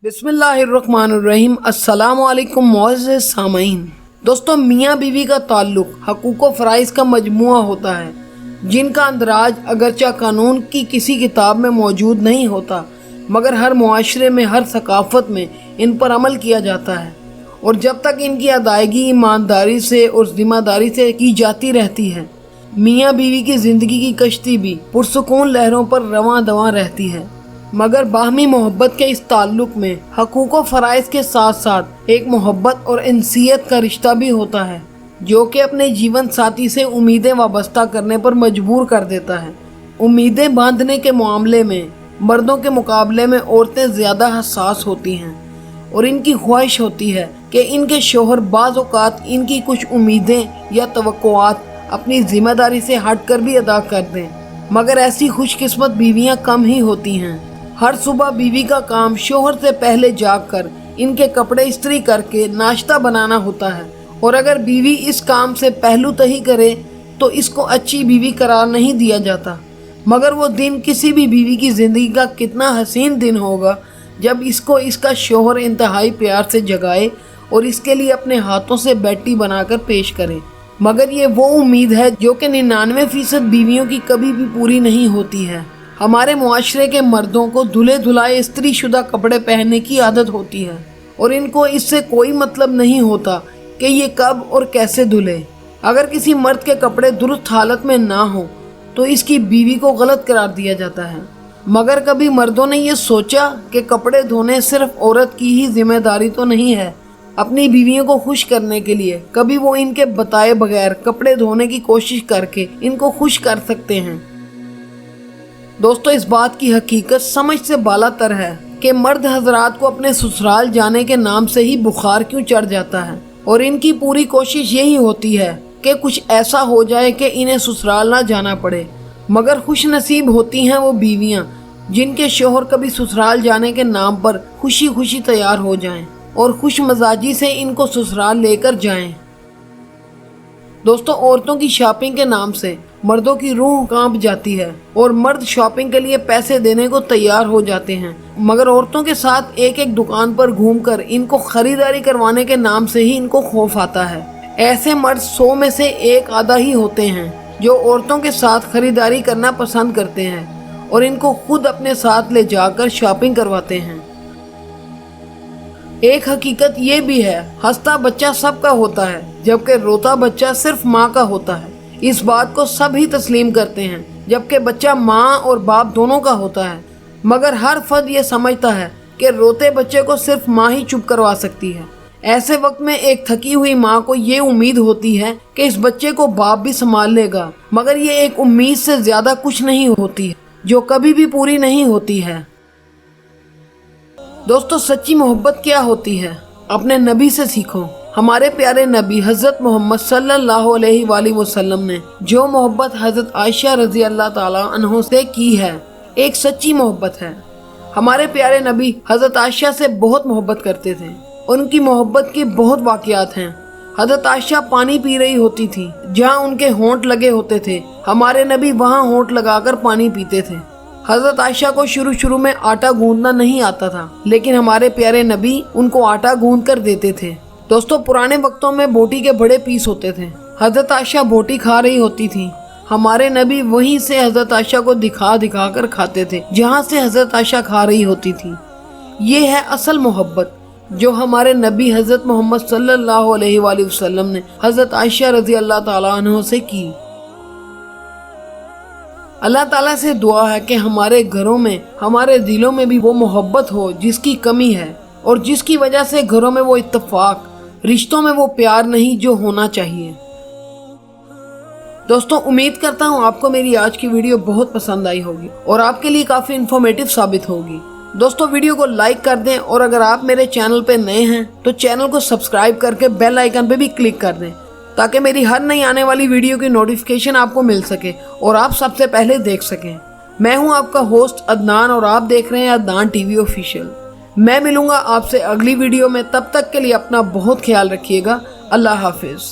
बिस्मिल्लाहिर्रहमानिर्रहीम। अस्सलाम वालेकुम मुअज़्ज़िज़ सामईन। दोस्तों, मियाँ बीवी का ताल्लुक हकूक़ व फ़राइज़ का मजमूआ होता है, जिनका अंदराज अगरचा कानून की किसी किताब में मौजूद नहीं होता, मगर हर मुआशरे में, हर सकाफ़त में इन पर अमल किया जाता है। और जब तक इनकी अदायगी ईमानदारी से और ज़िम्मेदारी से की जाती रहती है, मियाँ बीवी की ज़िंदगी की कश्ती भी पुरसुकून लहरों पर रवां दवां रहती है। मगर बाहमी मोहब्बत के इस ताल्लुक में हकूक़ व फ़राइज़ के साथ साथ एक मोहब्बत और इंसियत का रिश्ता भी होता है, जो कि अपने जीवन साथी से उम्मीदें वाबस्ता करने पर मजबूर कर देता है। उम्मीदें बांधने के मामले में मर्दों के मुकाबले में औरतें ज़्यादा हसास होती हैं और इनकी ख्वाहिश होती है कि इनके शोहर बाज़ औक़ात इनकी कुछ उम्मीदें या तवक्कुआत अपनी ज़िम्मेदारी से हटकर भी अदा कर दें। मगर ऐसी खुशकिस्मत बीवियाँ कम ही होती हैं। हर सुबह बीवी का काम शोहर से पहले जागकर इनके कपड़े इस्त्री करके नाश्ता बनाना होता है, और अगर बीवी इस काम से पहलूतही करे तो इसको अच्छी बीवी करार नहीं दिया जाता। मगर वो दिन किसी भी बीवी की ज़िंदगी का कितना हसीन दिन होगा जब इसको इसका शोहर इंतहाई प्यार से जगाए और इसके लिए अपने हाथों से बेटी बनाकर पेश करे। मगर ये वो उम्मीद है जो कि 99% बीवियों की कभी भी पूरी नहीं होती है। हमारे मुआशरे के मर्दों को धुले धुलाए इस्त्री शुदा कपड़े पहनने की आदत होती है, और इनको इससे कोई मतलब नहीं होता कि ये कब और कैसे धुले। अगर किसी मर्द के कपड़े दुरुस्त हालत में ना हो तो इसकी बीवी को गलत करार दिया जाता है। मगर कभी मर्दों ने ये सोचा कि कपड़े धोने सिर्फ औरत की ही जिम्मेदारी तो नहीं है। अपनी बीवियों को खुश करने के लिए कभी वो इनके बताए बगैर कपड़े धोने की कोशिश करके इनको खुश कर सकते हैं। दोस्तों, इस बात की हकीकत समझ से बालातर है कि मर्द हजरात को अपने ससुराल जाने के नाम से ही बुखार क्यों चढ़ जाता है, और इनकी पूरी कोशिश यही होती है कि कुछ ऐसा हो जाए कि इन्हें ससुराल ना जाना पड़े। मगर खुश नसीब होती हैं वो बीवियां जिनके शोहर कभी ससुराल जाने के नाम पर खुशी खुशी तैयार हो जाएं और खुश मजाजी से इनको ससुराल लेकर जाएं। दोस्तों, औरतों की शॉपिंग के नाम से मर्दों की रूह कांप जाती है और मर्द शॉपिंग के लिए पैसे देने को तैयार हो जाते हैं, मगर औरतों के साथ एक एक दुकान पर घूमकर इनको खरीदारी करवाने के नाम से ही इनको खौफ आता है। ऐसे मर्द 100 में से एक आधा ही होते हैं जो औरतों के साथ खरीदारी करना पसंद करते हैं और इनको खुद अपने साथ ले जाकर शॉपिंग करवाते हैं। एक हकीकत ये भी है, हंसता बच्चा सबका होता है, जबकि रोता बच्चा सिर्फ माँ का होता है। इस बात को सब ही तस्लीम करते हैं, जबकि बच्चा माँ और बाप दोनों का होता है। मगर हर फर्द ये समझता है कि रोते बच्चे को सिर्फ माँ ही चुप करवा सकती है। ऐसे वक्त में एक थकी हुई माँ को ये उम्मीद होती है कि इस बच्चे को बाप भी संभाल लेगा, मगर ये एक उम्मीद से ज्यादा कुछ नहीं होती है, जो कभी भी पूरी नहीं होती है। दोस्तों, सच्ची मोहब्बत क्या होती है? अपने नबी से सीखो। हमारे प्यारे नबी हज़रत मोहम्मद सल्लल्लाहु अलैहि वसल्लम ने जो मोहब्बत हज़रत आयशा रज़ी अल्लाह ताला अन्हा से की है, एक सच्ची मोहब्बत है। हमारे प्यारे नबी हज़रत आयशा से बहुत मोहब्बत करते थे। उनकी मोहब्बत की बहुत वाक़यात हैं। हज़रत आयशा पानी पी रही होती थी, जहाँ उनके होंठ लगे होते थे, हमारे नबी वहाँ होंठ लगाकर पानी पीते थे। हज़रत आयशा को शुरू में आटा गूंदना नहीं आता था, लेकिन हमारे प्यारे नबी उनको आटा गूंद कर देते थे। दोस्तों, पुराने वक्तों में बोटी के बड़े पीस होते थे। हज़रत आयशा बोटी खा रही होती थी, हमारे नबी वहीं से हज़रत आयशा को दिखा दिखा कर खाते थे जहाँ से हज़रत आयशा खा रही होती थी। ये है असल मोहब्बत जो हमारे नबी हज़रत मोहम्मद सल्लल्लाहु अलैहि वसल्लम ने हज़रत आयशा रज़ी अल्लाह ताला अन्हा से की। अल्लाह ताला से दुआ है कि हमारे घरों में, हमारे दिलों में भी वो मोहब्बत हो जिसकी कमी है, और जिसकी वजह से घरों में वो इत्तेफाक, रिश्तों में वो प्यार नहीं जो होना चाहिए। दोस्तों, उम्मीद करता हूँ आपको मेरी आज की वीडियो बहुत पसंद आई होगी और आपके लिए काफ़ी इन्फॉर्मेटिव साबित होगी। दोस्तों, वीडियो को लाइक कर दें, और अगर आप मेरे चैनल पे नए हैं तो चैनल को सब्सक्राइब करके बेल आइकन पे भी क्लिक कर दें, ताकि मेरी हर नई आने वाली वीडियो की नोटिफिकेशन आपको मिल सके और आप सबसे पहले देख सकें। मैं हूं आपका होस्ट अदनान, और आप देख रहे हैं अदनान टीवी ऑफिशियल। मैं मिलूंगा आपसे अगली वीडियो में, तब तक के लिए अपना बहुत ख्याल रखिएगा। अल्लाह हाफिज।